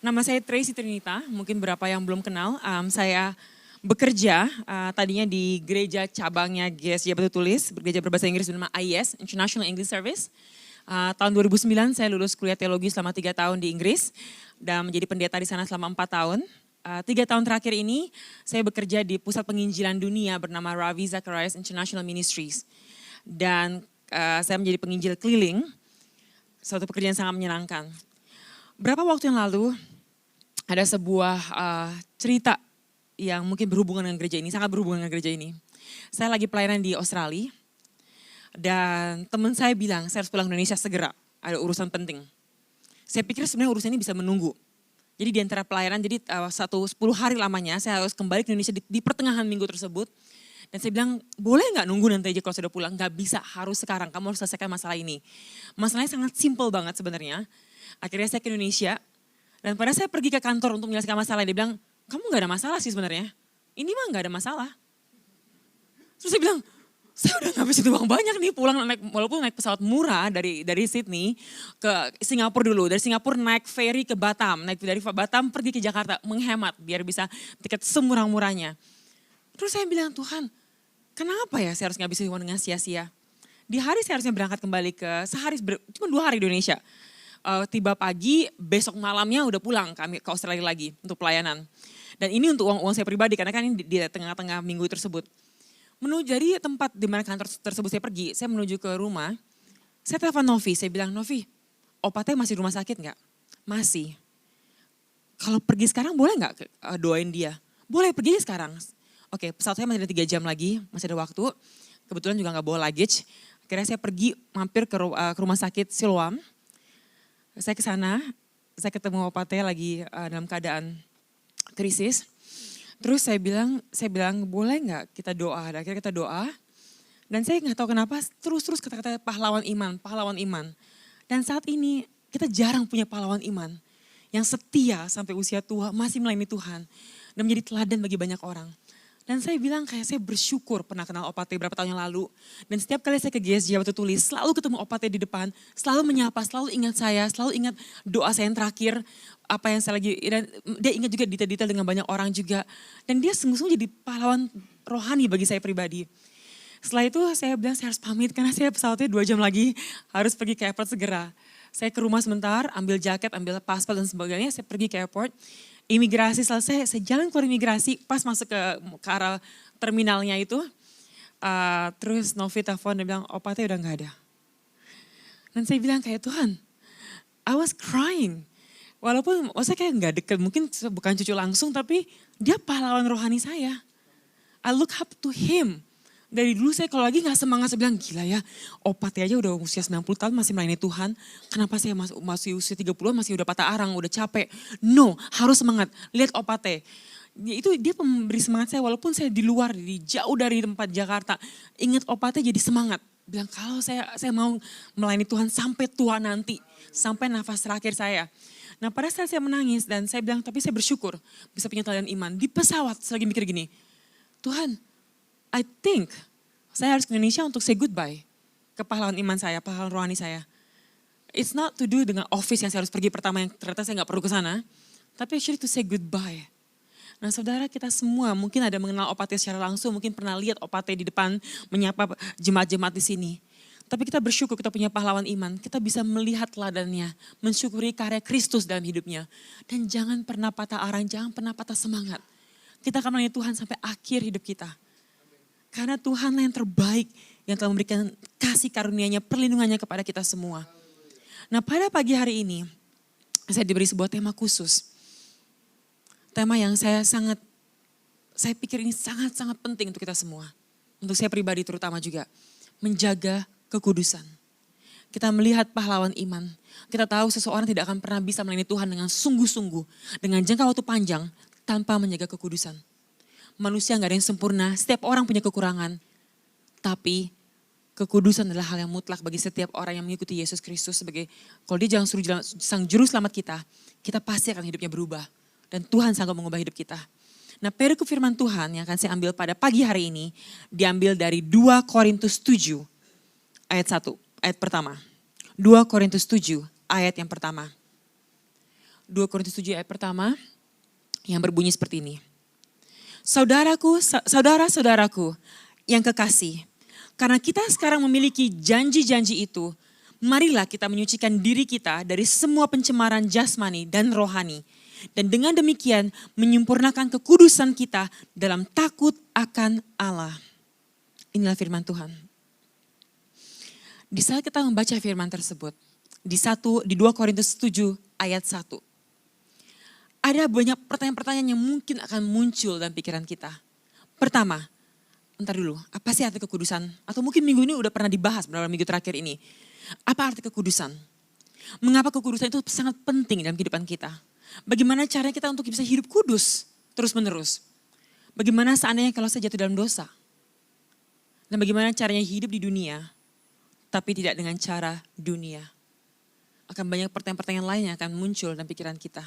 Nama saya Tracy Trinita, mungkin berapa yang belum kenal. Saya bekerja tadinya di gereja cabangnya GSJ Batu Tulis, gereja berbahasa Inggris bernama IES, International English Service. Tahun 2009 saya lulus kuliah teologi selama 3 tahun di Inggris dan menjadi pendeta di sana selama 4 tahun. 3 tahun terakhir ini saya bekerja di pusat penginjilan dunia bernama Ravi Zacharias International Ministries. Dan saya menjadi penginjil keliling, suatu pekerjaan sangat menyenangkan. Berapa waktu yang lalu ada sebuah cerita yang mungkin berhubungan dengan gereja ini, sangat berhubungan dengan gereja ini. Saya lagi pelayanan di Australia dan teman saya bilang saya harus pulang ke Indonesia segera, ada urusan penting. Saya pikir sebenarnya urusan ini bisa menunggu. Jadi di antara pelayanan, jadi 10 hari lamanya saya harus kembali ke Indonesia di pertengahan minggu tersebut. Dan saya bilang, boleh nggak nunggu nanti aja kalau sudah pulang? Nggak bisa, harus sekarang, kamu harus selesaikan masalah ini. Masalahnya sangat simpel banget sebenarnya. Akhirnya saya ke Indonesia, dan pada saya pergi ke kantor untuk menyelesaikan masalah, dia bilang, kamu gak ada masalah sih sebenarnya. Ini mah gak ada masalah. Terus saya bilang, saya udah ngabisin uang banyak nih pulang, walaupun naik pesawat murah dari Sydney ke Singapura dulu. Dari Singapura naik ferry ke Batam, naik dari Batam pergi ke Jakarta, menghemat biar bisa tiket semurah-murahnya. Terus saya bilang, Tuhan, kenapa ya saya harus ngabisin uang dengan sia-sia? Di hari saya harusnya berangkat kembali cuma 2 hari di Indonesia. Tiba pagi, besok malamnya udah pulang kami ke Australia lagi untuk pelayanan. Dan ini untuk uang saya pribadi karena kan ini di tengah-tengah minggu tersebut. Menuju dari tempat di mana kantor tersebut saya pergi, saya menuju ke rumah. Saya telepon Novi, saya bilang, Novi, opatnya masih di rumah sakit gak? Masih. Kalau pergi sekarang boleh gak doain dia? Boleh, pergi sekarang. Oke, pesawat saya masih ada 3 jam lagi, masih ada waktu. Kebetulan juga gak bawa luggage. Akhirnya saya pergi mampir ke rumah sakit Siloam. Saya ke sana, saya ketemu opatnya lagi dalam keadaan krisis. Terus saya bilang boleh nggak kita doa? Dan akhirnya kita doa. Dan saya nggak tahu kenapa terus kata-kata pahlawan iman. Dan saat ini kita jarang punya pahlawan iman yang setia sampai usia tua masih melayani Tuhan dan menjadi teladan bagi banyak orang. Dan saya bilang kayak saya bersyukur pernah kenal opatnya beberapa tahun yang lalu. Dan setiap kali saya ke GSJ Batu Tulis, selalu ketemu opatnya di depan, selalu menyapa, selalu ingat saya, selalu ingat doa saya yang terakhir, apa yang saya lagi, dan dia ingat juga detail-detail dengan banyak orang juga. Dan dia sungguh-sungguh jadi pahlawan rohani bagi saya pribadi. Setelah itu saya bilang saya harus pamit karena saya pesawatnya 2 jam lagi harus pergi ke airport segera. Saya ke rumah sebentar, ambil jaket, ambil paspor dan sebagainya, saya pergi ke airport. Imigrasi selesai, saya jalan keluar imigrasi, pas masuk ke arah terminalnya itu. Terus Novi telepon, dia bilang opatnya udah gak ada. Dan saya bilang kayak Tuhan, I was crying. Walaupun saya kayak gak deket, mungkin bukan cucu langsung, tapi dia pahlawan rohani saya. I look up to him. Dari dulu saya kalau lagi gak semangat, saya bilang gila ya, opatnya aja udah usia 90 tahun masih melayani Tuhan. Kenapa saya masih usia 30 masih udah patah arang, udah capek. No, harus semangat. Lihat opatnya. Itu dia pemberi semangat saya walaupun saya di luar, jauh dari tempat Jakarta. Ingat opatnya jadi semangat. Bilang kalau saya mau melayani Tuhan sampai tua nanti. Sampai nafas terakhir saya. Nah pada saat saya menangis dan saya bilang tapi saya bersyukur bisa punya teladan iman. Di pesawat saya lagi mikir gini, Tuhan, I think saya harus ke Indonesia untuk say goodbye ke pahlawan iman saya, pahlawan rohani saya. It's not to do dengan office yang saya harus pergi pertama yang ternyata saya gak perlu ke sana. Tapi actually to say goodbye. Nah saudara kita semua mungkin ada mengenal opatnya secara langsung, mungkin pernah lihat opatnya di depan menyapa jemaat-jemaat di sini. Tapi kita bersyukur kita punya pahlawan iman, kita bisa melihat teladannya, mensyukuri karya Kristus dalam hidupnya. Dan jangan pernah patah arang, jangan pernah patah semangat. Kita akan melayani Tuhan sampai akhir hidup kita. Karena Tuhanlah yang terbaik yang telah memberikan kasih karunia-Nya, perlindungannya kepada kita semua. Nah pada pagi hari ini saya diberi sebuah tema khusus. Tema yang saya pikir ini sangat-sangat penting untuk kita semua. Untuk saya pribadi terutama juga. Menjaga kekudusan. Kita melihat pahlawan iman. Kita tahu seseorang tidak akan pernah bisa melayani Tuhan dengan sungguh-sungguh. Dengan jangka waktu panjang tanpa menjaga kekudusan. Manusia gak ada yang sempurna, setiap orang punya kekurangan. Tapi kekudusan adalah hal yang mutlak bagi setiap orang yang mengikuti Yesus Kristus sebagai, kalau dia jangan suruh sang juru selamat kita pasti akan hidupnya berubah. Dan Tuhan sanggup mengubah hidup kita. Nah perikop firman Tuhan yang akan saya ambil pada pagi hari ini, diambil dari 2 Korintus 7 ayat 1, ayat pertama. 2 Korintus 7 ayat yang pertama. 2 2 Korintus 7 ayat pertama yang berbunyi seperti ini. Saudara-saudaraku yang kekasih, karena kita sekarang memiliki janji-janji itu, marilah kita menyucikan diri kita dari semua pencemaran jasmani dan rohani. Dan dengan demikian menyempurnakan kekudusan kita dalam takut akan Allah. Inilah firman Tuhan. Di saat kita membaca firman tersebut, di 2 Korintus 7 ayat 1. Ada banyak pertanyaan-pertanyaan yang mungkin akan muncul dalam pikiran kita. Pertama, entar dulu, apa sih arti kekudusan? Atau mungkin minggu ini udah pernah dibahas dalam minggu terakhir ini. Apa arti kekudusan? Mengapa kekudusan itu sangat penting dalam kehidupan kita? Bagaimana caranya kita untuk bisa hidup kudus terus-menerus? Bagaimana seandainya kalau saya jatuh dalam dosa? Dan bagaimana caranya hidup di dunia, tapi tidak dengan cara dunia? Akan banyak pertanyaan-pertanyaan lain yang akan muncul dalam pikiran kita.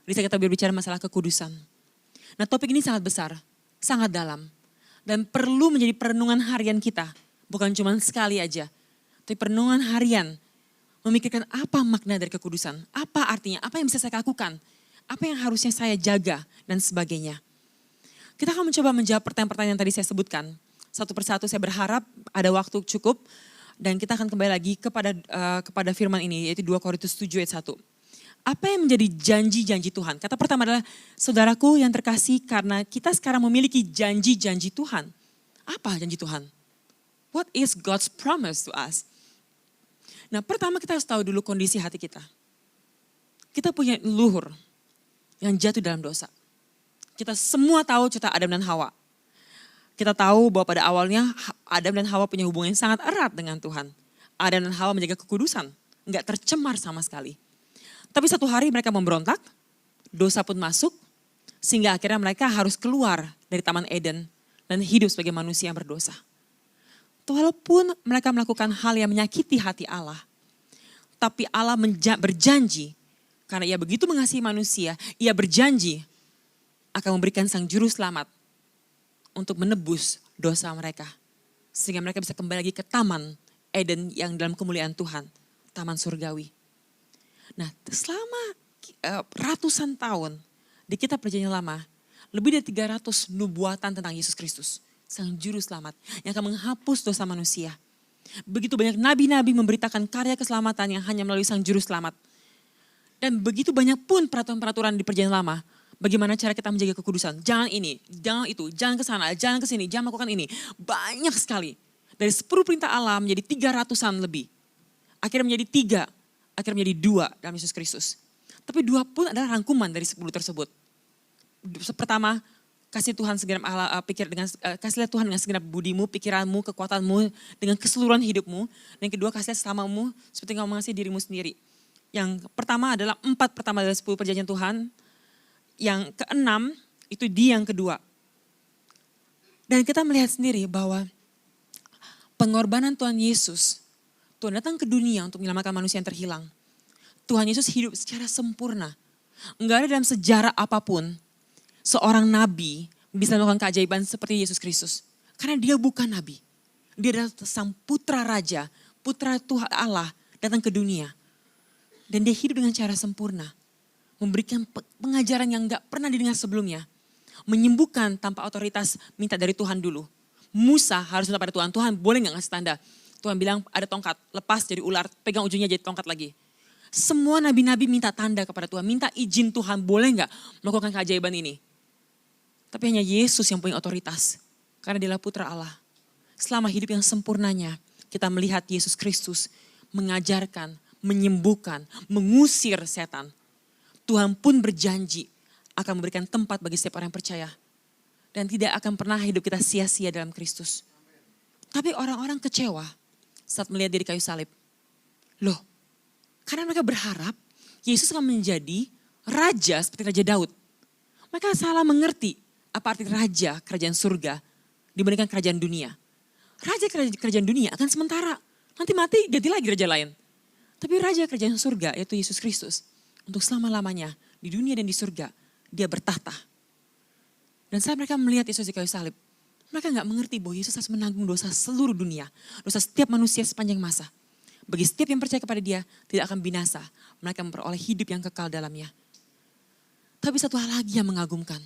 Di saat kita berbicara masalah kekudusan. Nah, topik ini sangat besar, sangat dalam. Dan perlu menjadi perenungan harian kita. Bukan cuma sekali aja. Tapi perenungan harian. Memikirkan apa makna dari kekudusan. Apa artinya, apa yang bisa saya lakukan. Apa yang harusnya saya jaga dan sebagainya. Kita akan mencoba menjawab pertanyaan-pertanyaan yang tadi saya sebutkan. Satu persatu saya berharap ada waktu cukup. Dan kita akan kembali lagi kepada firman ini, yaitu 2 Korintus 7 ayat 1. Apa yang menjadi janji-janji Tuhan? Kata pertama adalah, saudaraku yang terkasih, karena kita sekarang memiliki janji-janji Tuhan. Apa janji Tuhan? What is God's promise to us? Nah, pertama kita harus tahu dulu kondisi hati kita. Kita punya leluhur yang jatuh dalam dosa. Kita semua tahu cerita Adam dan Hawa. Kita tahu bahwa pada awalnya Adam dan Hawa punya hubungan yang sangat erat dengan Tuhan. Adam dan Hawa menjaga kekudusan, enggak tercemar sama sekali. Tapi satu hari mereka memberontak, dosa pun masuk, sehingga akhirnya mereka harus keluar dari Taman Eden dan hidup sebagai manusia yang berdosa. Walaupun mereka melakukan hal yang menyakiti hati Allah, tapi Allah berjanji, karena ia begitu mengasihi manusia, ia berjanji akan memberikan sang juru selamat untuk menebus dosa mereka. Sehingga mereka bisa kembali lagi ke Taman Eden yang dalam kemuliaan Tuhan, Taman Surgawi. Nah, selama ratusan tahun di kitab Perjanjian Lama, lebih dari 300 nubuatan tentang Yesus Kristus, sang juru selamat yang akan menghapus dosa manusia. Begitu banyak nabi-nabi memberitakan karya keselamatan yang hanya melalui sang juru selamat. Dan begitu banyak pun peraturan-peraturan di Perjanjian Lama, bagaimana cara kita menjaga kekudusan. Jangan ini, jangan itu, jangan ke sana, jangan ke sini, jangan melakukan ini. Banyak sekali. Dari 10 perintah Allah menjadi 300-an lebih. Akhirnya menjadi 3. Akhirnya menjadi 2 dalam Yesus Kristus. Tapi 2 pun adalah rangkuman dari 10 tersebut. Pertama, kasih Tuhan segenap Allah, kasihlah Tuhan dengan segenap budimu, pikiranmu, kekuatanmu, dengan keseluruhan hidupmu. Dan yang kedua, kasihlah sesamamu seperti engkau mengasihi dirimu sendiri. Yang pertama adalah 4 pertama dari 10 perjanjian Tuhan. Yang keenam itu di yang kedua. Dan kita melihat sendiri bahwa pengorbanan Tuhan Yesus, Tuhan datang ke dunia untuk menyelamatkan manusia yang terhilang. Tuhan Yesus hidup secara sempurna. Enggak ada dalam sejarah apapun seorang nabi bisa melakukan keajaiban seperti Yesus Kristus. Karena dia bukan nabi. Dia adalah sang putra raja, putra Tuhan Allah datang ke dunia. Dan dia hidup dengan cara sempurna. Memberikan pengajaran yang enggak pernah didengar sebelumnya. Menyembuhkan tanpa otoritas minta dari Tuhan dulu. Musa harus minta pada Tuhan, Tuhan boleh gak ngasih tanda? Tuhan bilang ada tongkat, lepas jadi ular, pegang ujungnya jadi tongkat lagi. Semua nabi-nabi minta tanda kepada Tuhan, minta izin Tuhan boleh gak melakukan keajaiban ini. Tapi hanya Yesus yang punya otoritas, karena dialah putra Allah. Selama hidup yang sempurnanya, kita melihat Yesus Kristus mengajarkan, menyembuhkan, mengusir setan. Tuhan pun berjanji akan memberikan tempat bagi setiap orang yang percaya. Dan tidak akan pernah hidup kita sia-sia dalam Kristus. Tapi orang-orang kecewa saat melihat dia di kayu salib. Loh, karena mereka berharap Yesus akan menjadi raja seperti Raja Daud. Mereka salah mengerti apa arti raja kerajaan surga dibandingkan kerajaan dunia. Raja kerajaan dunia akan sementara. Nanti mati ganti lagi raja lain. Tapi raja kerajaan surga yaitu Yesus Kristus. Untuk selama-lamanya di dunia dan di surga dia bertahta. Dan saat mereka melihat Yesus di kayu salib. Mereka gak mengerti bahwa Yesus harus menanggung dosa seluruh dunia. Dosa setiap manusia sepanjang masa. Bagi setiap yang percaya kepada dia tidak akan binasa. Mereka memperoleh hidup yang kekal dalamnya. Tapi satu hal lagi yang mengagumkan.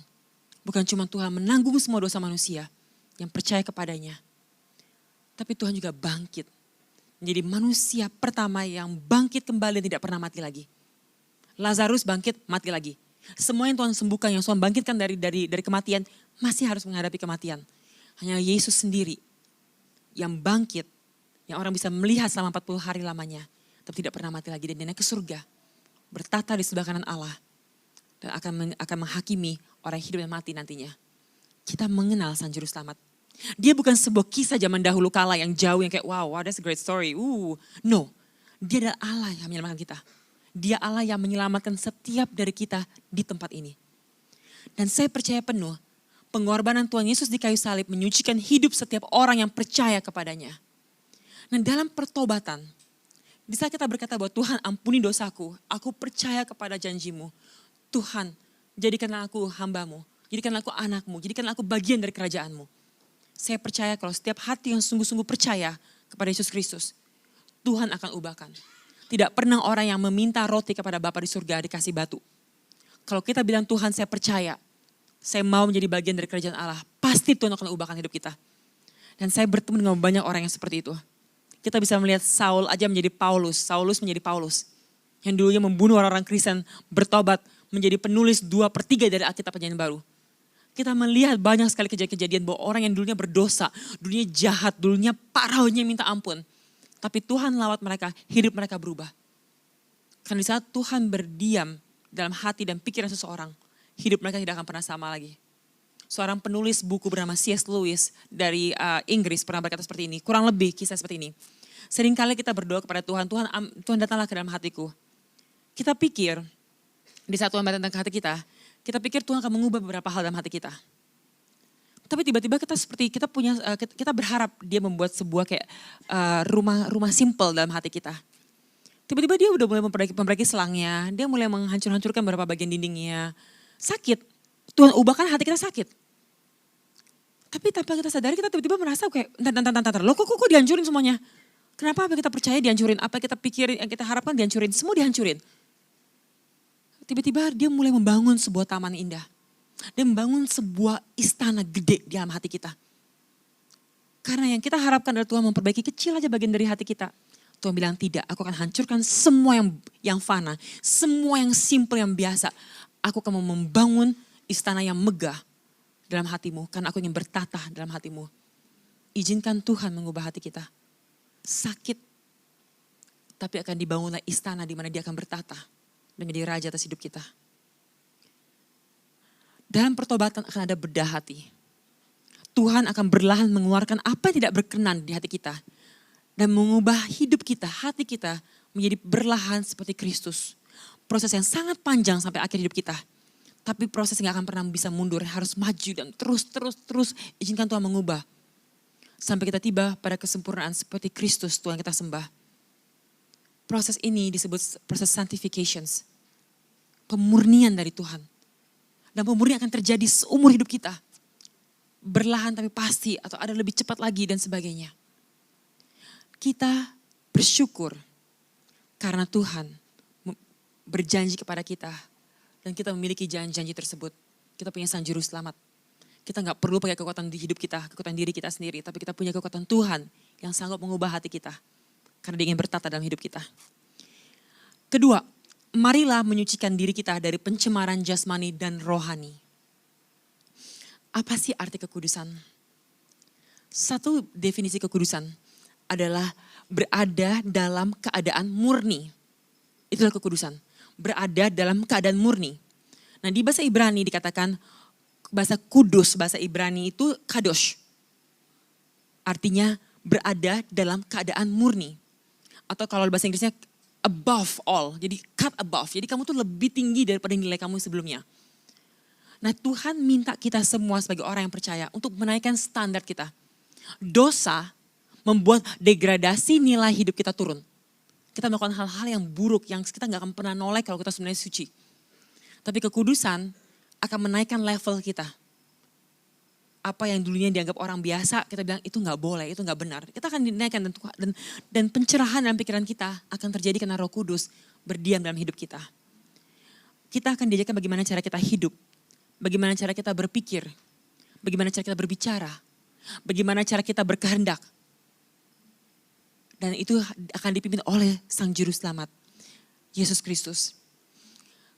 Bukan cuma Tuhan menanggung semua dosa manusia yang percaya kepadanya. Tapi Tuhan juga bangkit. Menjadi manusia pertama yang bangkit kembali dan tidak pernah mati lagi. Lazarus bangkit, mati lagi. Semua yang Tuhan sembuhkan, yang Tuhan bangkitkan dari kematian, masih harus menghadapi kematian. Hanya Yesus sendiri yang bangkit, yang orang bisa melihat selama 40 hari lamanya, tapi tidak pernah mati lagi. Dan dia naik ke surga, bertata di sebelah kanan Allah, dan akan menghakimi orang yang hidup dan mati nantinya. Kita mengenal Sang Juru Selamat. Dia bukan sebuah kisah zaman dahulu kala yang jauh, yang kayak wow, that's a great story. No, dia adalah Allah yang menyelamatkan kita. Dia Allah yang menyelamatkan setiap dari kita di tempat ini. Dan saya percaya penuh, pengorbanan Tuhan Yesus di kayu salib menyucikan hidup setiap orang yang percaya kepadanya. Nah, dalam pertobatan, di saat kita berkata bahwa Tuhan ampuni dosaku, aku percaya kepada janjimu. Tuhan, jadikanlah aku hambamu, jadikanlah aku anakmu, jadikanlah aku bagian dari kerajaanmu. Saya percaya kalau setiap hati yang sungguh-sungguh percaya kepada Yesus Kristus, Tuhan akan ubahkan. Tidak pernah orang yang meminta roti kepada Bapa di surga dikasih batu. Kalau kita bilang Tuhan saya percaya, saya mau menjadi bagian dari kerajaan Allah, pasti Tuhan akan ubahkan hidup kita. Dan saya bertemu dengan banyak orang yang seperti itu. Kita bisa melihat Saul aja menjadi Paulus, Saulus menjadi Paulus. Yang dulunya membunuh orang-orang Kristen, bertobat, menjadi penulis 2/3 dari Alkitab Perjanjian Baru. Kita melihat banyak sekali kejadian-kejadian bahwa orang yang dulunya berdosa, dulunya jahat, dulunya parahnya minta ampun. Tapi Tuhan lawat mereka, hidup mereka berubah. Karena di saat Tuhan berdiam dalam hati dan pikiran seseorang, hidup mereka tidak akan pernah sama lagi. Seorang penulis buku bernama C.S. Lewis dari Inggris pernah berkata seperti ini, kurang lebih kisah seperti ini. Seringkali kita berdoa kepada Tuhan, Tuhan datanglah ke dalam hatiku. Kita pikir, di saat Tuhan datang ke hati kita pikir Tuhan akan mengubah beberapa hal dalam hati kita. Tapi tiba-tiba kita berharap dia membuat sebuah kayak rumah simple dalam hati kita. Tiba-tiba dia udah mulai memperbaiki selangnya, dia mulai menghancur-hancurkan beberapa bagian dindingnya. Sakit, Tuhan ubahkan hati kita sakit. Tapi tanpa kita sadari kita tiba-tiba merasa kayak, entar, loh kok dihancurin semuanya? Kenapa apa kita percaya dihancurin, apa kita pikirin, yang kita harapkan dihancurin, semua dihancurin. Tiba-tiba dia mulai membangun sebuah taman indah. Dia membangun sebuah istana gede di dalam hati kita. Karena yang kita harapkan adalah Tuhan memperbaiki kecil aja bagian dari hati kita. Tuhan bilang tidak, aku akan hancurkan semua yang fana, semua yang simple, yang biasa. Aku akan membangun istana yang megah dalam hatimu, karena aku ingin bertata dalam hatimu. Izinkan Tuhan mengubah hati kita. Sakit, tapi akan dibangunlah istana di mana dia akan bertata dan menjadi raja atas hidup kita. Dalam pertobatan akan ada bedah hati. Tuhan akan berlahan mengeluarkan apa yang tidak berkenan di hati kita. Dan mengubah hidup kita, hati kita menjadi berlahan seperti Kristus. Proses yang sangat panjang sampai akhir hidup kita. Tapi proses yang gak akan pernah bisa mundur, harus maju dan terus izinkan Tuhan mengubah. Sampai kita tiba pada kesempurnaan seperti Kristus Tuhan kita sembah. Proses ini disebut proses sanctifications. Pemurnian dari Tuhan. Dan pemurnian akan terjadi seumur hidup kita. Berlahan tapi pasti atau ada lebih cepat lagi dan sebagainya. Kita bersyukur karena Tuhan berjanji kepada kita. Dan kita memiliki janji-janji tersebut. Kita punya Sang Juru Selamat. Kita gak perlu pakai kekuatan di hidup kita, kekuatan diri kita sendiri. Tapi kita punya kekuatan Tuhan yang sanggup mengubah hati kita. Karena dia ingin bertata dalam hidup kita. Kedua, marilah menyucikan diri kita dari pencemaran jasmani dan rohani. Apa sih arti kekudusan? Satu definisi kekudusan adalah berada dalam keadaan murni. Itulah kekudusan. Berada dalam keadaan murni. Nah, di bahasa Ibrani dikatakan, bahasa kudus, bahasa Ibrani itu kadosh. Artinya berada dalam keadaan murni. Atau kalau bahasa Inggrisnya above all, jadi cut above. Jadi kamu tuh lebih tinggi daripada nilai kamu sebelumnya. Nah, Tuhan minta kita semua sebagai orang yang percaya untuk menaikkan standar kita. Dosa membuat degradasi nilai hidup kita turun. Kita melakukan hal-hal yang buruk yang kita gak akan pernah nolak kalau kita sebenarnya suci. Tapi kekudusan akan menaikkan level kita. Apa yang dulunya dianggap orang biasa, kita bilang itu gak boleh, itu gak benar. Kita akan dinaikkan dan pencerahan dalam pikiran kita akan terjadi karena Roh Kudus berdiam dalam hidup kita. kita akan diajarkan bagaimana cara kita hidup, bagaimana cara kita berpikir, bagaimana cara kita berbicara, bagaimana cara kita berkehendak. Dan itu akan dipimpin oleh Sang Juru Selamat, Yesus Kristus.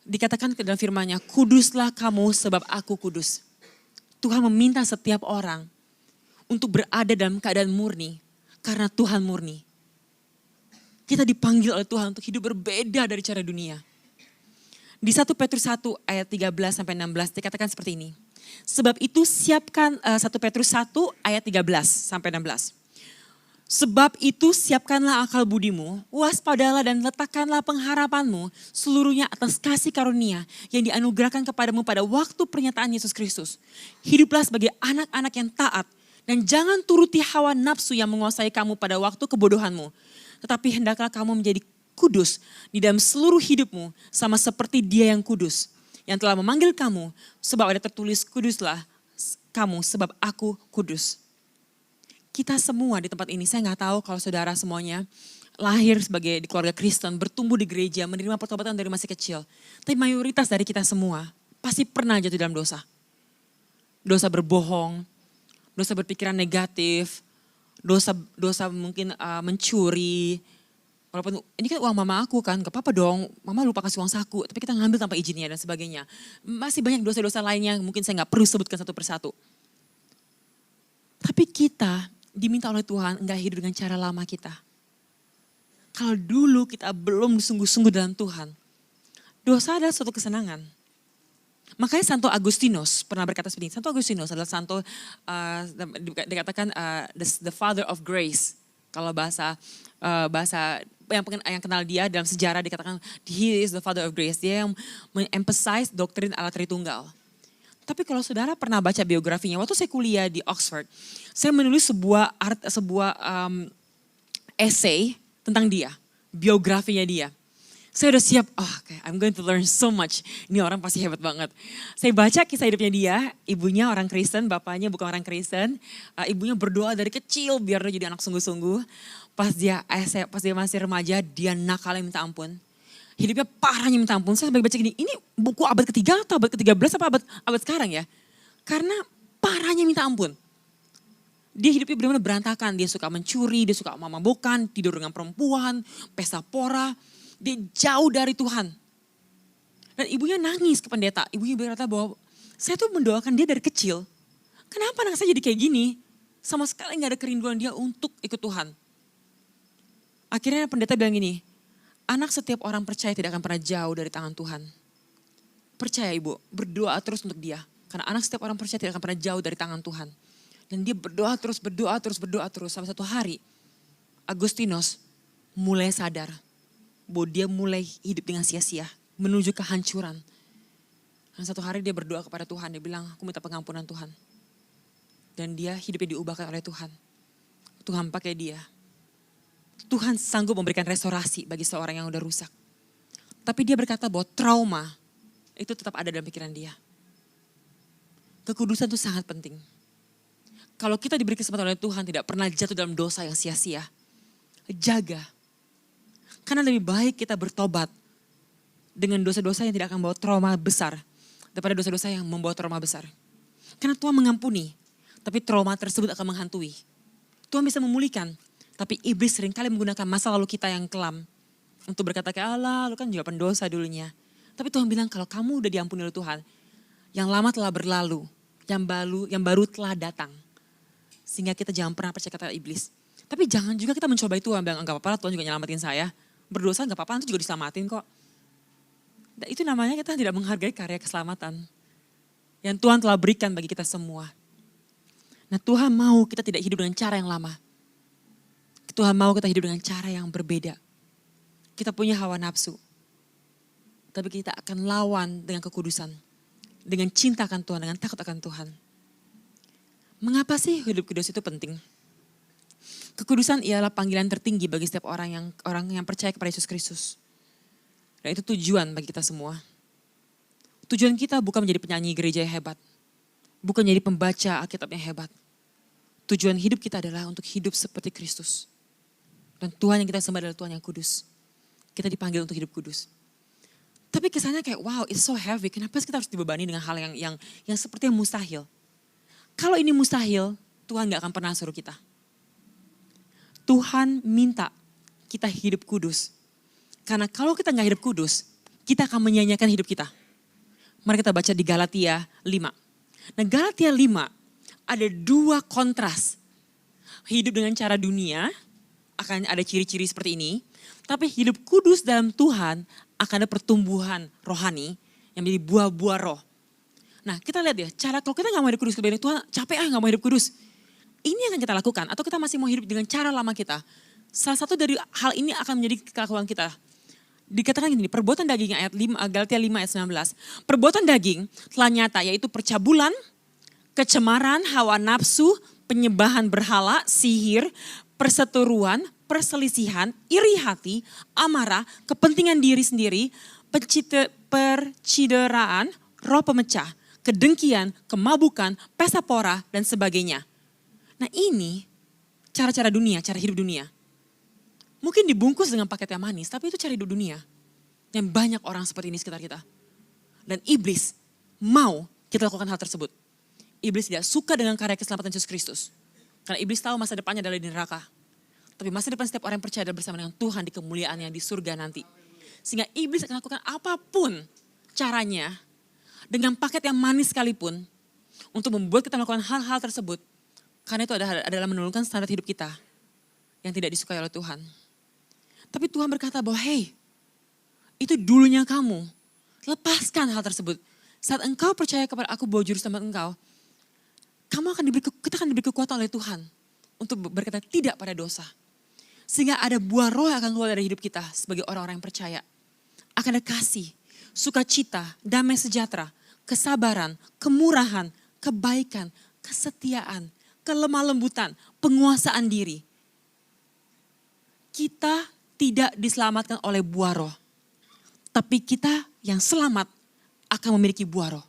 Dikatakan ke dalam firman-Nya, kuduslah kamu sebab aku kudus. Tuhan meminta setiap orang untuk berada dalam keadaan murni, karena Tuhan murni. Kita dipanggil oleh Tuhan untuk hidup berbeda dari cara dunia. Di 1 Petrus 1 ayat 13 sampai 16 dikatakan seperti ini. Sebab itu siapkan 1 Petrus 1 ayat 13 sampai 16. Sebab itu siapkanlah akal budimu, waspadalah dan letakkanlah pengharapanmu seluruhnya atas kasih karunia yang dianugerahkan kepadamu pada waktu pernyataan Yesus Kristus. Hiduplah sebagai anak-anak yang taat dan jangan turuti hawa nafsu yang menguasai kamu pada waktu kebodohanmu. Tetapi hendaklah kamu menjadi kudus di dalam seluruh hidupmu sama seperti Dia yang kudus. Yang telah memanggil kamu sebab ada tertulis kuduslah kamu sebab aku kudus. Kita semua di tempat ini, saya gak tahu kalau saudara semuanya lahir sebagai di keluarga Kristen, bertumbuh di gereja, menerima pertobatan dari masih kecil. Tapi mayoritas dari kita semua pasti pernah jatuh dalam dosa. Dosa berbohong, dosa berpikiran negatif, dosa mungkin mencuri. Walaupun ini kan uang mama aku kan, gak apa-apa dong, mama lupa kasih uang saku, tapi kita ngambil tanpa izinnya dan sebagainya. Masih banyak dosa-dosa lainnya mungkin saya gak perlu sebutkan satu persatu. Tapi kita diminta oleh Tuhan enggak hidup dengan cara lama kita. Kalau dulu kita belum sungguh-sungguh dalam Tuhan, dosa adalah suatu kesenangan. Makanya Santo Agustinus pernah berkata seperti ini. Santo Agustinus adalah santo dikatakan the father of grace. Kalau bahasa yang kenal dia dalam sejarah dikatakan he is the father of grace. Dia yang emphasize doktrin Allah Tritunggal. Tapi kalau saudara pernah baca biografinya, waktu saya kuliah di Oxford, saya menulis sebuah essay tentang dia, biografinya dia. Saya udah siap, I'm going to learn so much. Ini orang pasti hebat banget. Saya baca kisah hidupnya dia, ibunya orang Kristen, bapaknya bukan orang Kristen. Ibunya berdoa dari kecil biar dia jadi anak sungguh-sungguh. Pas dia masih remaja, dia nakalnya minta ampun. Hidupnya parahnya minta ampun. Saya sebagai baca gini, ini buku abad ketiga atau abad ke-13 apa abad sekarang ya? Karena parahnya minta ampun. Dia hidupnya benar-benar berantakan. Dia suka mencuri, dia suka mabuk-mabukan, tidur dengan perempuan, pesta pora. Dia jauh dari Tuhan. Dan ibunya nangis ke pendeta. Ibunya berkata bahwa saya tuh mendoakan dia dari kecil. Kenapa anak saya jadi kayak gini? Sama sekali gak ada kerinduan dia untuk ikut Tuhan. Akhirnya pendeta bilang gini, anak setiap orang percaya tidak akan pernah jauh dari tangan Tuhan. Percaya ibu, berdoa terus untuk dia. Karena anak setiap orang percaya tidak akan pernah jauh dari tangan Tuhan. Dan dia berdoa terus. Sampai satu hari, Agustinus mulai sadar bahwa dia mulai hidup dengan sia-sia, menuju kehancuran. Dan satu hari dia berdoa kepada Tuhan, dia bilang, aku minta pengampunan Tuhan. Dan dia hidupnya diubahkan oleh Tuhan. Tuhan pakai dia. Tuhan sanggup memberikan restorasi bagi seorang yang udah rusak. Tapi dia berkata bahwa trauma itu tetap ada dalam pikiran dia. Kekudusan itu sangat penting. Kalau kita diberi kesempatan oleh Tuhan tidak pernah jatuh dalam dosa yang sia-sia, jaga. Karena lebih baik kita bertobat dengan dosa-dosa yang tidak akan membawa trauma besar daripada dosa-dosa yang membawa trauma besar. Karena Tuhan mengampuni, tapi trauma tersebut akan menghantui. Tuhan bisa memulihkan, tapi iblis seringkali menggunakan masa lalu kita yang kelam untuk berkata kayak Allah, lu kan juga pendosa dulunya. Tapi Tuhan bilang kalau kamu udah diampuni oleh Tuhan, yang lama telah berlalu, yang baru telah datang. Sehingga kita jangan pernah percaya kata iblis. Tapi jangan juga kita mencobai Tuhan, bilang enggak apa-apa, Tuhan juga nyelamatin saya. Berdosa enggak apa-apa, itu juga diselamatin kok. Dan itu namanya kita tidak menghargai karya keselamatan yang Tuhan telah berikan bagi kita semua. Nah Tuhan mau kita tidak hidup dengan cara yang lama. Tuhan mau kita hidup dengan cara yang berbeda. Kita punya hawa nafsu. Tapi kita akan lawan dengan kekudusan. Dengan cinta akan Tuhan, dengan takut akan Tuhan. Mengapa sih hidup kudus itu penting? Kekudusan ialah panggilan tertinggi bagi setiap orang yang percaya kepada Yesus Kristus. Dan itu tujuan bagi kita semua. Tujuan kita bukan menjadi penyanyi gereja yang hebat. Bukan menjadi pembaca Alkitab yang hebat. Tujuan hidup kita adalah untuk hidup seperti Kristus. Dan Tuhan yang kita sembah adalah Tuhan yang kudus. Kita dipanggil untuk hidup kudus. Tapi kesannya kayak wow, it's so heavy. Kenapa kita harus dibebani dengan hal yang seperti yang mustahil? Kalau ini mustahil, Tuhan gak akan pernah suruh kita. Tuhan minta kita hidup kudus. Karena kalau kita gak hidup kudus, kita akan menyanyiakan hidup kita. Mari kita baca di Galatia 5. Nah Galatia 5 ada 2 kontras. Hidup dengan cara dunia akan ada ciri-ciri seperti ini. Tapi hidup kudus dalam Tuhan akan ada pertumbuhan rohani yang menjadi buah-buah roh. Nah kita lihat ya, cara kalau kita gak mau hidup kudus, kebanyakan Tuhan capek gak mau hidup kudus. Ini yang akan kita lakukan atau kita masih mau hidup dengan cara lama kita. Salah satu dari hal ini akan menjadi kelakuan kita. Dikatakan gini, perbuatan daging ayat 5, Galatia 5 ayat 19. Perbuatan daging telah nyata yaitu percabulan, kecemaran, hawa nafsu, penyembahan berhala, sihir, perseteruan, perselisihan, iri hati, amarah, kepentingan diri sendiri, percideraan, roh pemecah, kedengkian, kemabukan, pesta pora, dan sebagainya. Nah ini cara-cara dunia, cara hidup dunia. Mungkin dibungkus dengan paket yang manis, tapi itu cara hidup dunia. Yang banyak orang seperti ini sekitar kita. Dan iblis mau kita lakukan hal tersebut. Iblis tidak suka dengan karya keselamatan Yesus Kristus. Karena iblis tahu masa depannya adalah di neraka. Tapi masa depan setiap orang yang percaya adalah bersama dengan Tuhan di kemuliaannya di surga nanti. Sehingga iblis akan lakukan apapun caranya, dengan paket yang manis sekalipun, untuk membuat kita melakukan hal-hal tersebut. Karena itu adalah menurunkan standar hidup kita yang tidak disukai oleh Tuhan. Tapi Tuhan berkata bahwa hey, itu dulunya kamu. Lepaskan hal tersebut. Saat engkau percaya kepada aku bahwa juru selamat engkau, kita akan diberi kekuatan oleh Tuhan untuk berkata tidak pada dosa. Sehingga ada buah roh yang akan keluar dari hidup kita sebagai orang-orang yang percaya. Akan ada kasih, sukacita, damai sejahtera, kesabaran, kemurahan, kebaikan, kesetiaan, kelemah lembutan, penguasaan diri. Kita tidak diselamatkan oleh buah roh. Tapi kita yang selamat akan memiliki buah roh.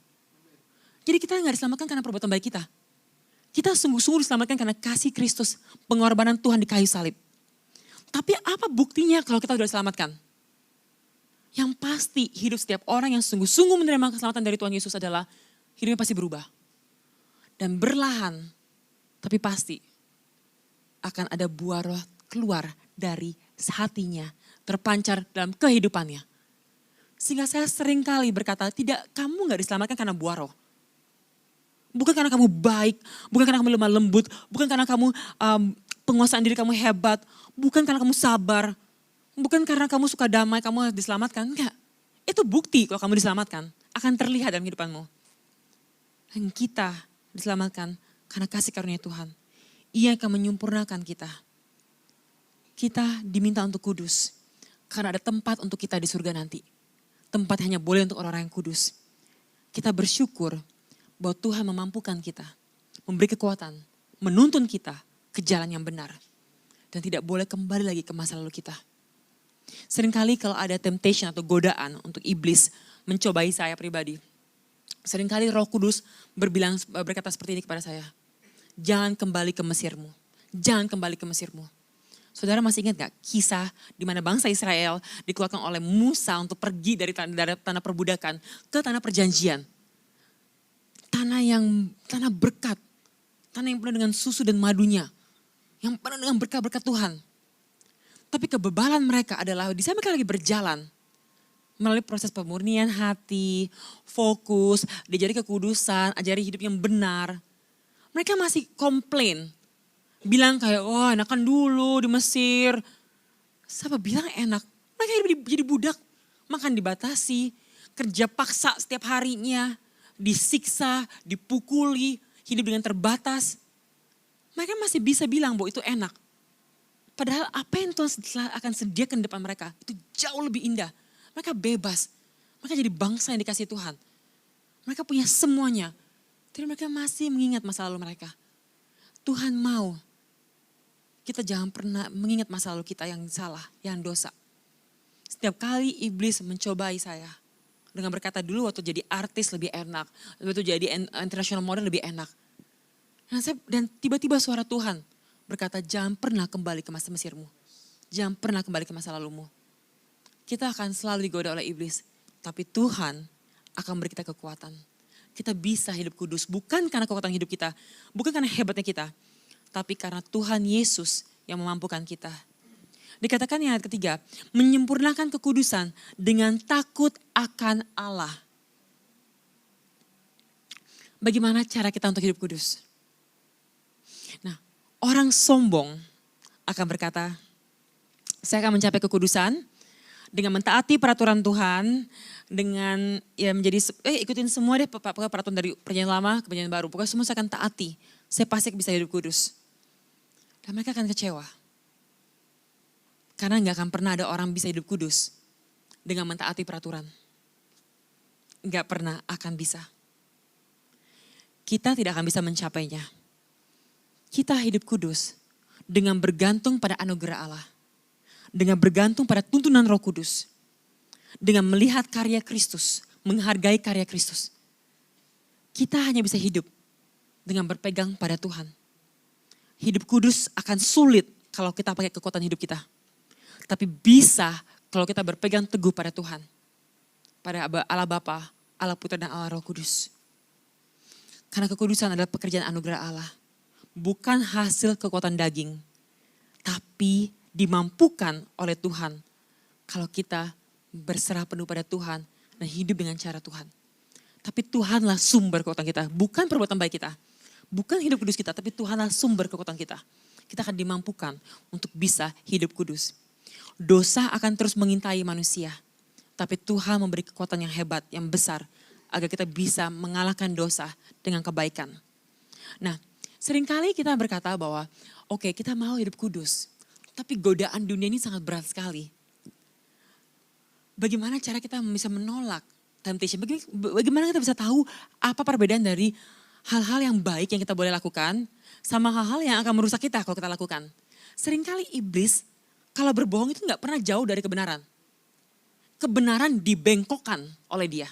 Jadi kita nggak diselamatkan karena perbuatan baik kita. Kita sungguh-sungguh diselamatkan karena kasih Kristus, pengorbanan Tuhan di kayu salib. Tapi apa buktinya kalau kita sudah diselamatkan? Yang pasti hidup setiap orang yang sungguh-sungguh menerima keselamatan dari Tuhan Yesus adalah hidupnya pasti berubah. Dan berlahan, tapi pasti akan ada buah roh keluar dari hatinya, terpancar dalam kehidupannya. Sehingga saya sering kali berkata, kamu gak diselamatkan karena buah roh. Bukan karena kamu baik, bukan karena kamu lemah lembut, bukan karena kamu penguasaan diri kamu hebat, bukan karena kamu sabar, bukan karena kamu suka damai, kamu harus diselamatkan. Enggak, itu bukti kalau kamu diselamatkan, akan terlihat dalam kehidupanmu. Dan kita diselamatkan karena kasih karunia Tuhan. Ia akan menyempurnakan kita. Kita diminta untuk kudus. Karena ada tempat untuk kita di surga nanti. Tempat hanya boleh untuk orang-orang yang kudus. Kita bersyukur bahwa Tuhan memampukan kita. Memberi kekuatan. Menuntun kita ke jalan yang benar. Dan tidak boleh kembali lagi ke masa lalu kita. Seringkali kalau ada temptation atau godaan untuk iblis mencobai saya pribadi. Seringkali Roh Kudus berkata seperti ini kepada saya. Jangan kembali ke Mesirmu. Jangan kembali ke Mesirmu. Saudara masih ingat gak kisah di mana bangsa Israel dikeluarkan oleh Musa untuk pergi dari tanah perbudakan ke tanah perjanjian. Tanah berkat. Tanah yang penuh dengan susu dan madunya. Yang penuh dengan berkat-berkat Tuhan. Tapi kebebalan mereka adalah di sana mereka lagi berjalan. Melalui proses pemurnian hati, fokus, diajari kekudusan, ajari hidup yang benar. Mereka masih komplain. Bilang kayak, enakan dulu di Mesir. Siapa bilang enak? Mereka hidup jadi budak. Makan dibatasi, kerja paksa setiap harinya. Disiksa, dipukuli, hidup dengan terbatas. Mereka masih bisa bilang bahwa itu enak. Padahal apa yang Tuhan akan sediakan di depan mereka, itu jauh lebih indah. Mereka bebas. Mereka jadi bangsa yang dikasih Tuhan. Mereka punya semuanya. Tapi mereka masih mengingat masa lalu mereka. Tuhan mau kita jangan pernah mengingat masa lalu kita yang salah, yang dosa. Setiap kali iblis mencobai saya. Dengan berkata dulu waktu jadi artis lebih enak. Waktu jadi international model lebih enak. Dan tiba-tiba suara Tuhan berkata jangan pernah kembali ke masa Mesirmu. Jangan pernah kembali ke masa lalumu. Kita akan selalu digoda oleh iblis. Tapi Tuhan akan beri kita kekuatan. Kita bisa hidup kudus bukan karena kekuatan hidup kita, bukan karena hebatnya kita, tapi karena Tuhan Yesus yang memampukan kita. Dikatakan yang ayat ketiga, menyempurnakan kekudusan dengan takut akan Allah. Bagaimana cara kita untuk hidup kudus? Nah, orang sombong akan berkata, saya akan mencapai kekudusan dengan mentaati peraturan Tuhan, dengan ya menjadi ikutin semua deh peraturan dari perjanjian lama ke perjanjian baru. Pokoknya semua saya akan taati. Saya pasti bisa hidup kudus. Dan mereka akan kecewa. Karena gak akan pernah ada orang bisa hidup kudus dengan mentaati peraturan. Gak pernah akan bisa. Kita tidak akan bisa mencapainya. Kita hidup kudus dengan bergantung pada anugerah Allah. Dengan bergantung pada tuntunan Roh Kudus. Dengan melihat karya Kristus, menghargai karya Kristus. Kita hanya bisa hidup dengan berpegang pada Tuhan. Hidup kudus akan sulit kalau kita pakai kekuatan hidup kita. Tapi bisa kalau kita berpegang teguh pada Tuhan. Pada Allah Bapa, Allah Putra dan Allah Roh Kudus. Karena kekudusan adalah pekerjaan anugerah Allah. Bukan hasil kekuatan daging. Tapi dimampukan oleh Tuhan. Kalau kita berserah penuh pada Tuhan dan hidup dengan cara Tuhan. Tapi Tuhanlah sumber kekuatan kita. Bukan perbuatan baik kita. Bukan hidup kudus kita, tapi Tuhanlah sumber kekuatan kita. Kita akan dimampukan untuk bisa hidup kudus. Dosa akan terus mengintai manusia. Tapi Tuhan memberi kekuatan yang hebat, yang besar. Agar kita bisa mengalahkan dosa dengan kebaikan. Nah, seringkali kita berkata bahwa oke, kita mau hidup kudus. Tapi godaan dunia ini sangat berat sekali. Bagaimana cara kita bisa menolak temptation? Bagaimana kita bisa tahu apa perbedaan dari hal-hal yang baik yang kita boleh lakukan sama hal-hal yang akan merusak kita kalau kita lakukan. Seringkali iblis kalau berbohong itu gak pernah jauh dari kebenaran. Kebenaran dibengkokkan oleh dia.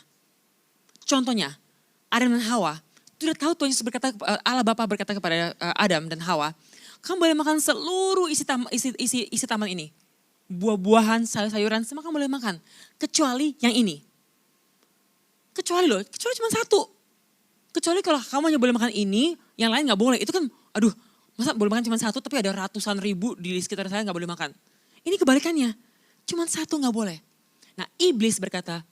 Contohnya, Adam dan Hawa. Sudah tahu Tuhan Yesus berkata, Allah Bapa berkata kepada Adam dan Hawa, kamu boleh makan seluruh isi taman ini. Buah-buahan, sayur-sayuran, semua kamu boleh makan. Kecuali yang ini. Kecuali cuma satu. Kecuali kalau kamu hanya boleh makan ini, yang lain gak boleh. Itu kan, aduh, masa boleh makan cuma satu tapi ada ratusan ribu di sekitar saya gak boleh makan. Ini kebalikannya, cuma satu gak boleh. Nah, iblis berkata,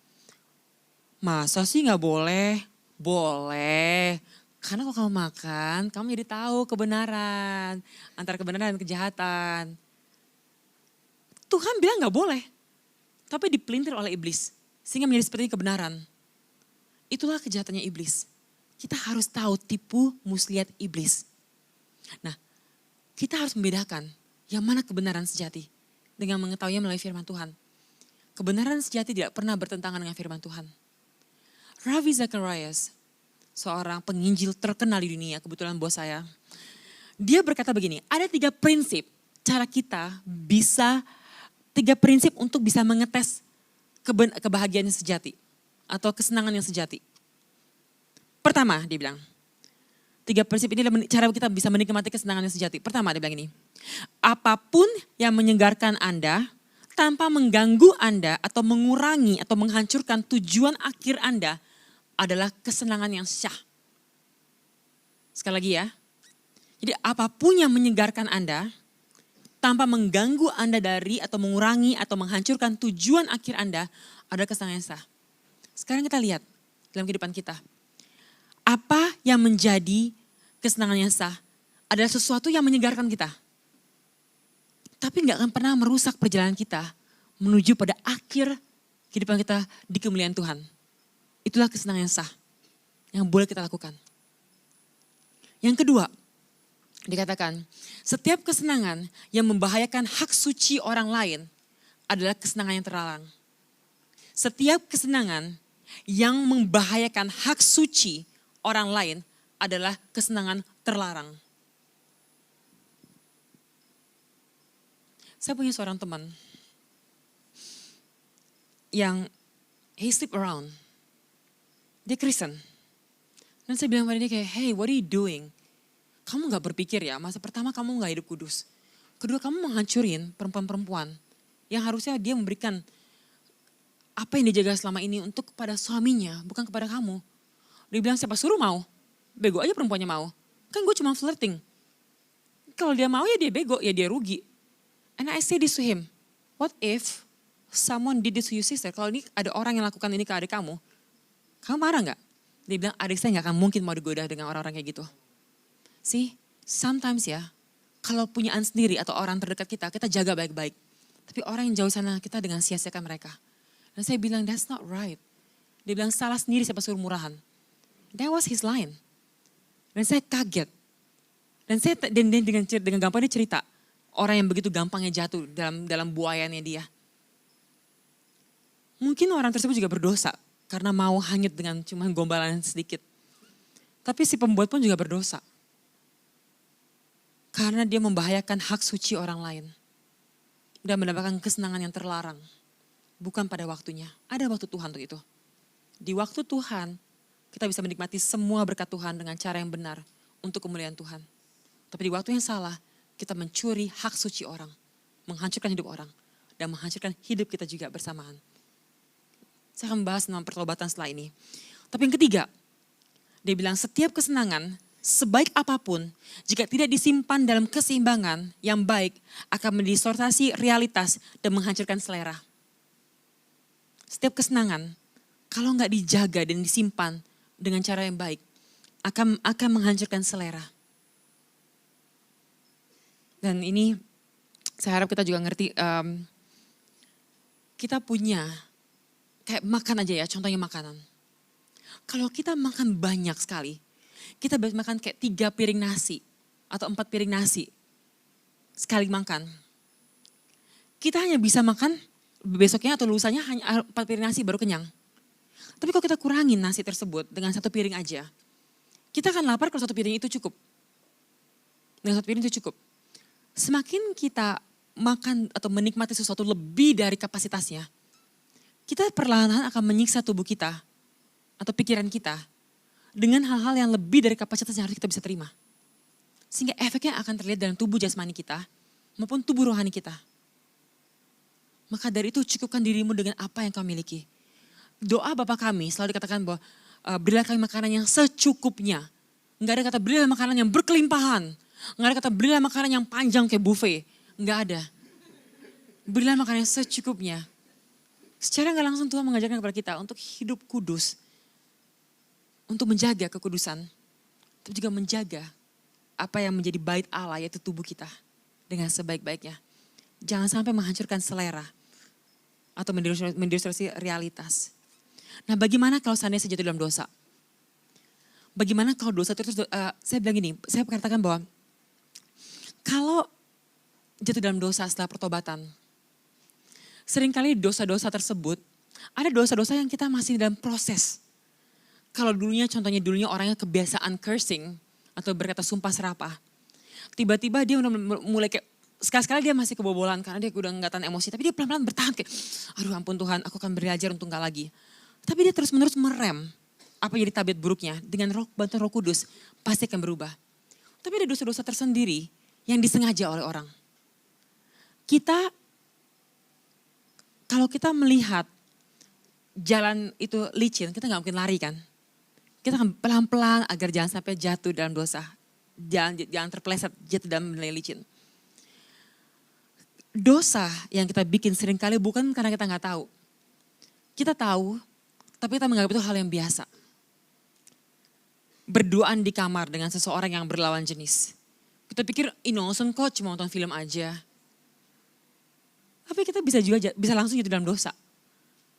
masa sih gak boleh? Boleh. Karena kalau kamu makan, kamu jadi tahu kebenaran. Antara kebenaran dan kejahatan. Tuhan bilang gak boleh. Tapi dipelintir oleh iblis. Sehingga menjadi seperti kebenaran. Itulah kejahatannya iblis. Kita harus tahu tipu muslihat iblis. Nah, kita harus membedakan yang mana kebenaran sejati. Dengan mengetahuinya melalui firman Tuhan. Kebenaran sejati tidak pernah bertentangan dengan firman Tuhan. Ravi Zacharias, seorang penginjil terkenal di dunia, kebetulan bos saya. Dia berkata begini, ada 3 prinsip cara kita bisa, 3 prinsip untuk bisa mengetes kebahagiaan yang sejati. Atau kesenangan yang sejati. Pertama, dia bilang, 3 prinsip ini adalah cara kita bisa menikmati kesenangan yang sejati. Pertama, dia bilang ini, apapun yang menyegarkan Anda, tanpa mengganggu Anda atau mengurangi atau menghancurkan tujuan akhir Anda, adalah kesenangan yang syah. Sekali lagi ya. Jadi apapun yang menyegarkan Anda, tanpa mengganggu Anda dari atau mengurangi atau menghancurkan tujuan akhir Anda, adalah kesenangan yang syah. Sekarang kita lihat dalam kehidupan kita. Apa yang menjadi kesenangan yang sah adalah sesuatu yang menyegarkan kita. Tapi gak akan pernah merusak perjalanan kita menuju pada akhir kehidupan kita di kemuliaan Tuhan. Itulah kesenangan yang sah yang boleh kita lakukan. Yang kedua, dikatakan setiap kesenangan yang membahayakan hak suci orang lain adalah kesenangan yang terlarang. Setiap kesenangan yang membahayakan hak suci orang lain adalah kesenangan terlarang. Saya punya seorang teman yang he sleep around. Dia Kristen. Dan saya bilang pada dia kayak, hey, what are you doing? Kamu gak berpikir ya, masa pertama kamu gak hidup kudus. Kedua, kamu menghancurin perempuan-perempuan yang harusnya dia memberikan apa yang dia jaga selama ini untuk kepada suaminya, bukan kepada kamu. Dia bilang siapa suruh mau? Bego aja perempuannya mau. Kan gue cuma flirting. Kalau dia mau ya dia bego, ya dia rugi. And I say this to him, what if someone did this to you sister? Kalau ini ada orang yang lakukan ini ke adik kamu marah gak? Dia bilang adik saya gak akan mungkin mau digoda dengan orang-orang kayak gitu. See, sometimes ya, kalau punyaan sendiri atau orang terdekat kita, kita jaga baik-baik. Tapi orang yang jauh sana kita dengan sia-siakan mereka. Dan saya bilang that's not right. Dia bilang salah sendiri siapa suruh murahan. That was his line. Dan saya kaget. Dan dengan gampang dia cerita. Orang yang begitu gampangnya jatuh dalam buayannya dia. Mungkin orang tersebut juga berdosa. Karena mau hanyut dengan cuma gombalan sedikit. Tapi si pembuat pun juga berdosa. Karena dia membahayakan hak suci orang lain. Dan mendapatkan kesenangan yang terlarang. Bukan pada waktunya. Ada waktu Tuhan untuk itu. Di waktu Tuhan, kita bisa menikmati semua berkat Tuhan dengan cara yang benar untuk kemuliaan Tuhan. Tapi di waktu yang salah, kita mencuri hak suci orang. Menghancurkan hidup orang. Dan menghancurkan hidup kita juga bersamaan. Saya akan membahas tentang pertobatan setelah ini. Tapi yang ketiga, dia bilang setiap kesenangan, sebaik apapun, jika tidak disimpan dalam keseimbangan yang baik, akan mendistorsi realitas dan menghancurkan selera. Setiap kesenangan, kalau nggak dijaga dan disimpan dengan cara yang baik, akan menghancurkan selera. Dan ini saya harap kita juga ngerti, kita punya, kayak makan aja ya, contohnya makanan. Kalau kita makan banyak sekali, kita bisa makan kayak 3 piring nasi atau 4 piring nasi sekali makan. Kita hanya bisa makan besoknya atau lusanya hanya 4 piring nasi baru kenyang. Tapi kalau kita kurangin nasi tersebut dengan 1 piring aja, kita akan lapar kalau 1 piring itu cukup. Dengan 1 piring itu cukup. Semakin kita makan atau menikmati sesuatu lebih dari kapasitasnya, kita perlahan-lahan akan menyiksa tubuh kita atau pikiran kita dengan hal-hal yang lebih dari kapasitas yang harus kita bisa terima. Sehingga efeknya akan terlihat dalam tubuh jasmani kita maupun tubuh rohani kita. Maka dari itu cukupkan dirimu dengan apa yang kau miliki. Doa Bapa kami selalu dikatakan bahwa berilah kami makanan yang secukupnya. Enggak ada kata berilah makanan yang berkelimpahan. Enggak ada kata berilah makanan yang panjang kayak buffet. Enggak ada. Berilah makanan yang secukupnya. Secara enggak langsung Tuhan mengajarkan kepada kita untuk hidup kudus. Untuk menjaga kekudusan. Tapi juga menjaga apa yang menjadi bait Allah yaitu tubuh kita. Dengan sebaik-baiknya. Jangan sampai menghancurkan selera. Atau mendistorsi realitas. Nah bagaimana kalau seandainya saya jatuh dalam dosa? Bagaimana kalau dosa itu terus, saya bilang gini, saya katakan bahwa kalau jatuh dalam dosa setelah pertobatan, seringkali dosa-dosa tersebut, ada dosa-dosa yang kita masih dalam proses. Kalau contohnya dulunya orangnya kebiasaan cursing, atau berkata sumpah serapah. Tiba-tiba dia mulai kayak, sekali-sekali dia masih kebobolan karena dia udah nggak tahan emosi. Tapi dia pelan-pelan bertahan kayak, aduh ampun Tuhan aku akan belajar untuk nggak lagi. Tapi dia terus-menerus merem apa yang jadi tabiat buruknya dengan bantuan Roh Kudus pasti akan berubah. Tapi ada dosa-dosa tersendiri yang disengaja oleh orang. Kalau kita melihat jalan itu licin, kita nggak mungkin lari kan. Kita akan pelan-pelan agar jangan sampai jatuh dalam dosa. Jangan terpeleset jatuh dalam nilai licin. Dosa yang kita bikin seringkali bukan karena kita nggak tahu. Kita tahu, tapi kita menganggap itu hal yang biasa. Berduaan di kamar dengan seseorang yang berlawan jenis. Kita pikir innocent kok, cuma nonton film aja. Tapi kita bisa langsung jatuh dalam dosa.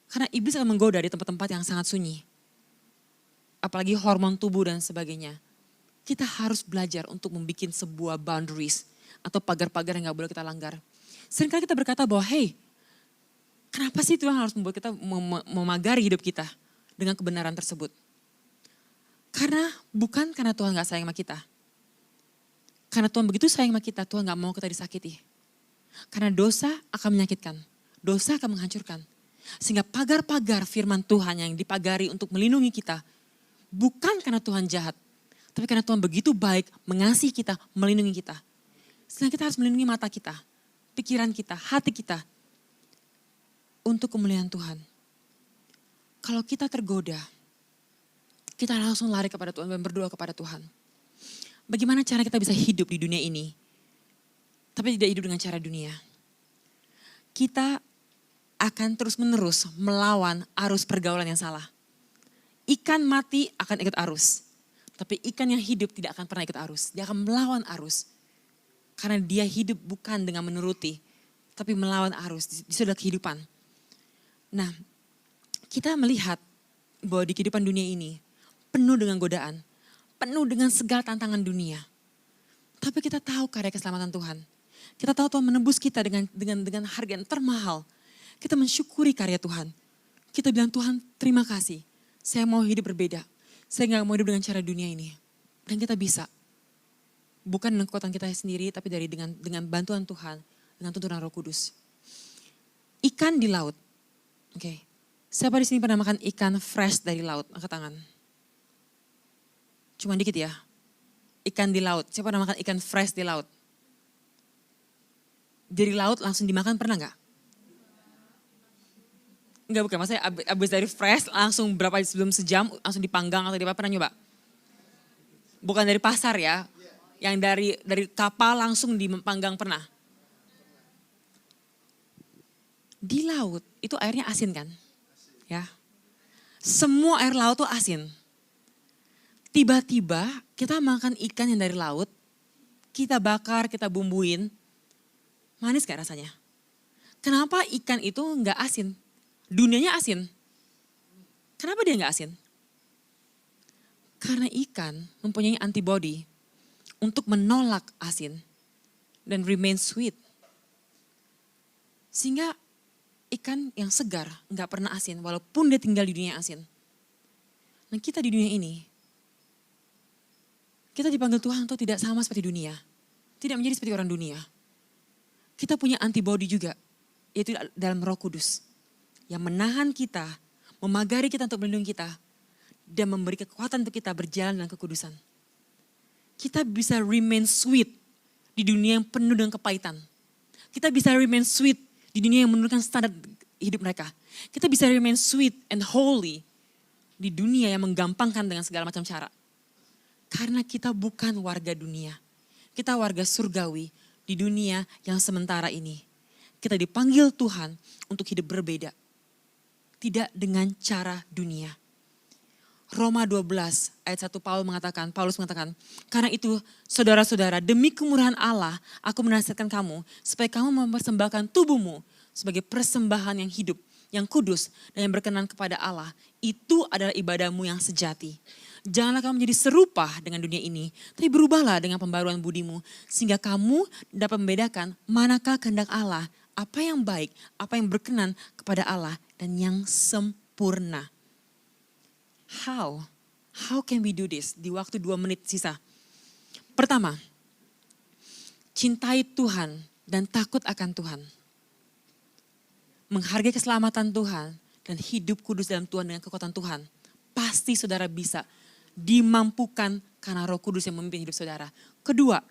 Karena iblis akan menggoda di tempat-tempat yang sangat sunyi. Apalagi hormon tubuh dan sebagainya. Kita harus belajar untuk membuat sebuah boundaries atau pagar-pagar yang gak boleh kita langgar. Seringkali kita berkata bahwa, hey, kenapa sih Tuhan harus membuat kita memagari hidup kita dengan kebenaran tersebut? Bukan karena Tuhan gak sayang sama kita. Karena Tuhan begitu sayang sama kita, Tuhan gak mau kita disakiti. Karena dosa akan menyakitkan, dosa akan menghancurkan. Sehingga pagar-pagar firman Tuhan yang dipagari untuk melindungi kita, bukan karena Tuhan jahat, tapi karena Tuhan begitu baik, mengasihi kita, melindungi kita. Sehingga kita harus melindungi mata kita, pikiran kita, hati kita, untuk kemuliaan Tuhan. Kalau kita tergoda, kita langsung lari kepada Tuhan dan berdoa kepada Tuhan. Bagaimana cara kita bisa hidup di dunia ini, tapi tidak hidup dengan cara dunia? Kita akan terus-menerus melawan arus pergaulan yang salah. Ikan mati akan ikut arus, tapi ikan yang hidup tidak akan pernah ikut arus. Dia akan melawan arus, karena dia hidup bukan dengan menuruti, tapi melawan arus. Itu adalah kehidupan. Nah, kita melihat bahwa di kehidupan dunia ini penuh dengan godaan, penuh dengan segala tantangan dunia. Tapi kita tahu karya keselamatan Tuhan. Kita tahu Tuhan menebus kita dengan harga yang termahal. Kita mensyukuri karya Tuhan. Kita bilang, Tuhan terima kasih. Saya mau hidup berbeda. Saya gak mau hidup dengan cara dunia ini. Dan kita bisa. Bukan dengan kekuatan kita sendiri, tapi dengan bantuan Tuhan, dengan tuntunan Roh Kudus. Ikan di laut. Oke. Siapa di sini pernah makan ikan fresh dari laut? Angkat tangan. Cuma dikit ya. Ikan di laut. Siapa pernah makan ikan fresh di laut? Dari laut langsung dimakan pernah nggak? Enggak, bukan. Maksudnya abis dari fresh langsung sebelum sejam langsung dipanggang atau pernah nyoba? Bukan dari pasar ya. Yang dari kapal langsung dipanggang pernah? Di laut itu airnya asin kan? Ya. Semua air laut tuh asin. Tiba-tiba kita makan ikan yang dari laut, kita bakar, kita bumbuin, manis gak rasanya? Kenapa ikan itu gak asin? Dunianya asin. Kenapa dia gak asin? Karena ikan mempunyai antibody untuk menolak asin dan remain sweet. Sehingga ikan yang segar gak pernah asin walaupun dia tinggal di dunia asin. Nah kita di dunia ini, kita dipanggil Tuhan untuk tidak sama seperti dunia. Tidak menjadi seperti orang dunia. Kita punya antibody juga, yaitu dalam Roh Kudus. Yang menahan kita, memagari kita untuk melindungi kita, dan memberi kekuatan untuk kita berjalan dalam kekudusan. Kita bisa remain sweet di dunia yang penuh dengan kepahitan. Kita bisa remain sweet di dunia yang menurunkan standar hidup mereka. Kita bisa remain sweet and holy di dunia yang menggampangkan dengan segala macam cara. Karena kita bukan warga dunia. Kita warga surgawi di dunia yang sementara ini. Kita dipanggil Tuhan untuk hidup berbeda. Tidak dengan cara dunia. Roma 12 ayat 1 Paulus mengatakan, karena itu saudara-saudara demi kemurahan Allah aku menasihatkan kamu supaya kamu mempersembahkan tubuhmu sebagai persembahan yang hidup, yang kudus dan yang berkenan kepada Allah. Itu adalah ibadahmu yang sejati. Janganlah kamu menjadi serupa dengan dunia ini, tapi berubahlah dengan pembaruan budimu sehingga kamu dapat membedakan manakah kehendak Allah, apa yang baik, apa yang berkenan kepada Allah dan yang sempurna. How can we do this? Di waktu 2 menit sisa. Pertama, cintai Tuhan dan takut akan Tuhan. Menghargai keselamatan Tuhan dan hidup kudus dalam Tuhan dengan kekuatan Tuhan. Pasti saudara bisa dimampukan karena Roh Kudus yang memimpin hidup saudara. Kedua,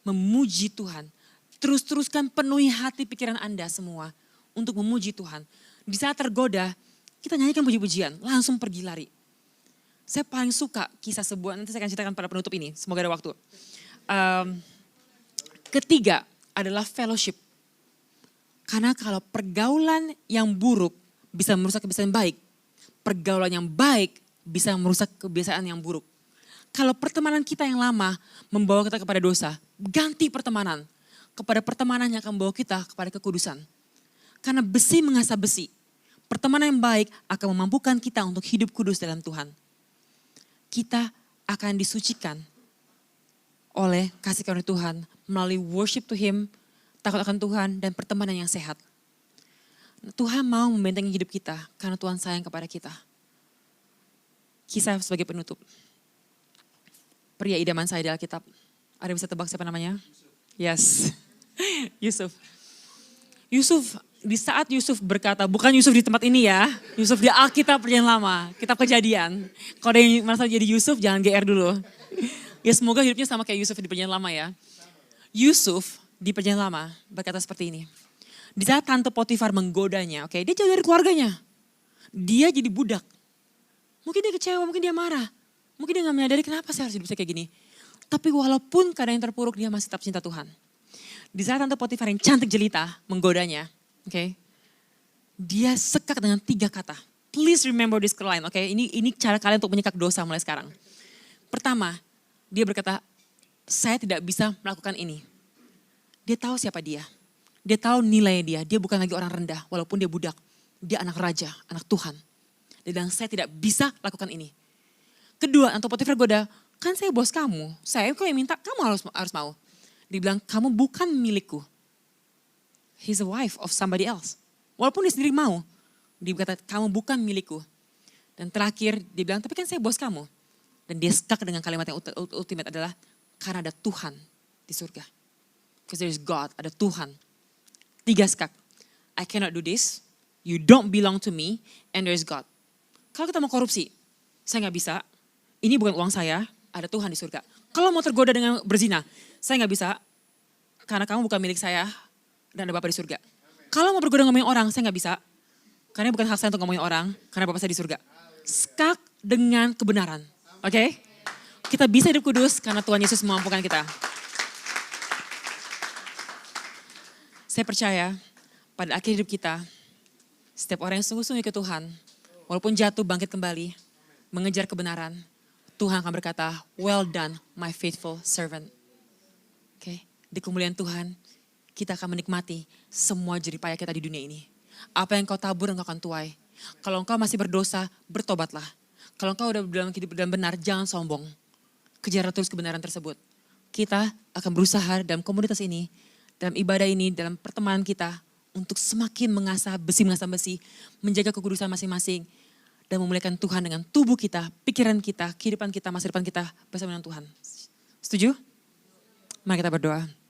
memuji Tuhan. Terus-teruskan penuhi hati pikiran Anda semua untuk memuji Tuhan. Di saat tergoda, kita nyanyikan puji-pujian, langsung pergi lari. Saya paling suka kisah sebuah, nanti saya akan ceritakan pada penutup ini, semoga ada waktu. Ketiga adalah fellowship. Karena kalau pergaulan yang buruk bisa merusak kebiasaan baik, pergaulan yang baik bisa merusak kebiasaan yang buruk. Kalau pertemanan kita yang lama membawa kita kepada dosa, ganti pertemanan kepada pertemanan yang akan membawa kita kepada kekudusan. Karena besi mengasah besi, pertemanan yang baik akan memampukan kita untuk hidup kudus dalam Tuhan. Kita akan disucikan oleh kasih karunia Tuhan melalui worship to Him, takut akan Tuhan dan pertemanan yang sehat. Tuhan mau membentengi hidup kita karena Tuhan sayang kepada kita. Kisah sebagai penutup. Pria idaman saya di Alkitab. Ada yang bisa tebak siapa namanya? Yes. Yusuf. Di saat Yusuf berkata, bukan Yusuf di tempat ini ya, Yusuf di Alkitab Perjanjian Lama, Kitab Kejadian. Kalau ada yang merasa jadi Yusuf, jangan GR dulu. Ya semoga hidupnya sama kayak Yusuf di Perjanjian Lama ya. Yusuf di Perjanjian Lama berkata seperti ini. Di saat tante Potifar menggodanya, dia jauh dari keluarganya. dia jadi budak. Mungkin dia kecewa, mungkin dia marah. Mungkin dia gak menyadari kenapa saya harus hidup kayak gini. Tapi walaupun keadaan yang terpuruk, dia masih tetap cinta Tuhan. Di saat Tante Potifar yang cantik jelita menggodanya, dia sekak dengan 3 kata. Please remember this line, Ini cara kalian untuk menyekak dosa mulai sekarang. Pertama, dia berkata, saya tidak bisa melakukan ini. Dia tahu siapa dia. Dia tahu nilai dia. Dia bukan lagi orang rendah, walaupun dia budak. Dia anak raja, anak Tuhan. Dia bilang, saya tidak bisa lakukan ini. Kedua, Tante Potifar goda, kan saya bos kamu. Saya kok yang minta, kamu harus mau. Dia bilang, kamu bukan milikku. He's a wife of somebody else. Walaupun dia sendiri mau. Dia berkata, kamu bukan milikku. Dan terakhir dia bilang, tapi kan saya bos kamu. Dan dia skak dengan kalimat yang ultimate adalah, karena ada Tuhan di surga. Because there is God, ada Tuhan. 3 skak. I cannot do this, you don't belong to me, and there is God. Kalau kita mau korupsi, saya gak bisa. Ini bukan uang saya, ada Tuhan di surga. Kalau mau tergoda dengan berzina, saya gak bisa. Karena kamu bukan milik saya, dan ada Bapa di surga. Kalau mau bergoda ngomongin orang, saya gak bisa. Karena bukan hak saya untuk ngomongin orang, karena Bapa saya di surga. Skak dengan kebenaran. Oke? Kita bisa hidup kudus karena Tuhan Yesus memampukan kita. Saya percaya pada akhir hidup kita, setiap orang yang sungguh-sungguh ke Tuhan, walaupun jatuh bangkit kembali, mengejar kebenaran, Tuhan akan berkata, well done my faithful servant. Di kemuliaan Tuhan, kita akan menikmati semua jerih payah kita di dunia ini. Apa yang kau tabur engkau akan tuai. Kalau engkau masih berdosa, bertobatlah. Kalau engkau udah dalam hidup dan benar, jangan sombong. Kejar terus kebenaran tersebut. Kita akan berusaha dalam komunitas ini, dalam ibadah ini, dalam pertemanan kita, untuk semakin mengasah besi, menjaga kekudusan masing-masing, dan memuliakan Tuhan dengan tubuh kita, pikiran kita, kehidupan kita, masa depan kita bersama dengan Tuhan. Setuju? Mari kita berdoa.